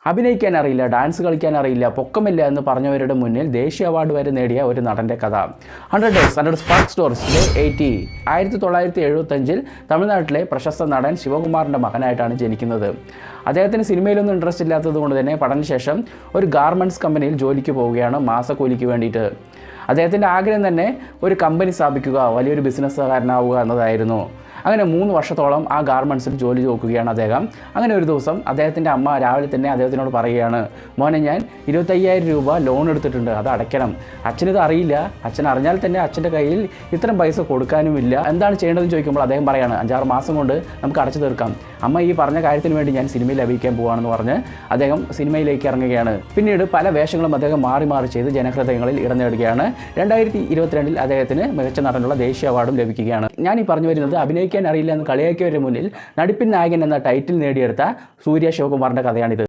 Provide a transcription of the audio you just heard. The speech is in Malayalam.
അഭിനയിക്കാൻ അറിയില്ല, ഡാൻസ് കളിക്കാൻ അറിയില്ല, പൊക്കമില്ല എന്ന് പറഞ്ഞവരുടെ മുന്നിൽ ദേശീയ അവാർഡ് വരെ നേടിയ ഒരു നടൻ്റെ കഥ. 100 Days 100 Spark Stories Day 80. 1975 തമിഴ്നാട്ടിലെ പ്രശസ്ത നടൻ ശിവകുമാറിൻ്റെ മകനായിട്ടാണ് ജനിക്കുന്നത്. അദ്ദേഹത്തിന് സിനിമയിലൊന്നും ഇൻട്രസ്റ്റ് ഇല്ലാത്തത് കൊണ്ട് തന്നെ പഠനശേഷം ഒരു ഗാർമെൻറ്റ്സ് കമ്പനിയിൽ ജോലിക്ക് പോവുകയാണ് മാസക്കൂലിക്ക് വേണ്ടിയിട്ട്. അദ്ദേഹത്തിൻ്റെ ആഗ്രഹം തന്നെ ഒരു കമ്പനി സ്ഥാപിക്കുക, വലിയൊരു ബിസിനസ്സുകാരനാവുക എന്നതായിരുന്നു. അങ്ങനെ 3 വർഷത്തോളം ആ ഗാർമെൻറ്റ്സിൽ ജോലി നോക്കുകയാണ് അദ്ദേഹം. അങ്ങനെ ഒരു ദിവസം അദ്ദേഹത്തിൻ്റെ അമ്മ രാവിലെ തന്നെ അദ്ദേഹത്തിനോട് പറയുകയാണ്, മോനെ ഞാൻ 25,000 രൂപ ലോൺ എടുത്തിട്ടുണ്ട്, അത് അടയ്ക്കണം. അച്ഛനിത് അറിയില്ല. അച്ഛൻ അറിഞ്ഞാൽ തന്നെ അച്ഛൻ്റെ കയ്യിൽ ഇത്രയും പൈസ കൊടുക്കാനുമില്ല. എന്താണ് ചെയ്യേണ്ടതെന്ന് ചോദിക്കുമ്പോൾ അദ്ദേഹം പറയാണ്, 5-6 മാസം കൊണ്ട് നമുക്ക് അടച്ചു തീർക്കാം. അമ്മ ഈ പറഞ്ഞ കാര്യത്തിന് വേണ്ടി ഞാൻ സിനിമയിൽ അഭിനയിക്കാൻ പോവുകയാണെന്ന് പറഞ്ഞ് അദ്ദേഹം സിനിമയിലേക്ക് ഇറങ്ങുകയാണ്. പിന്നീട് പല വേഷങ്ങളും അദ്ദേഹം മാറി മാറി ചെയ്ത് ജനഹൃദയങ്ങളിൽ ഇടം നേടുകയാണ്. 2022 അദ്ദേഹത്തിന് മികച്ച നടനുള്ള ദേശീയ അവാർഡും ലഭിക്കുകയാണ്. ഞാൻ ഈ പറഞ്ഞു വരുന്നത് അഭിനയിക്കാൻ അറിയില്ല എന്ന് കളിയാക്കിയവരുടെ മുന്നിൽ നടിപ്പിൻ നായകൻ എന്ന ടൈറ്റിൽ നേടിയെടുത്ത സൂര്യ ശിവകുമാറിൻ്റെ കഥയാണിത്.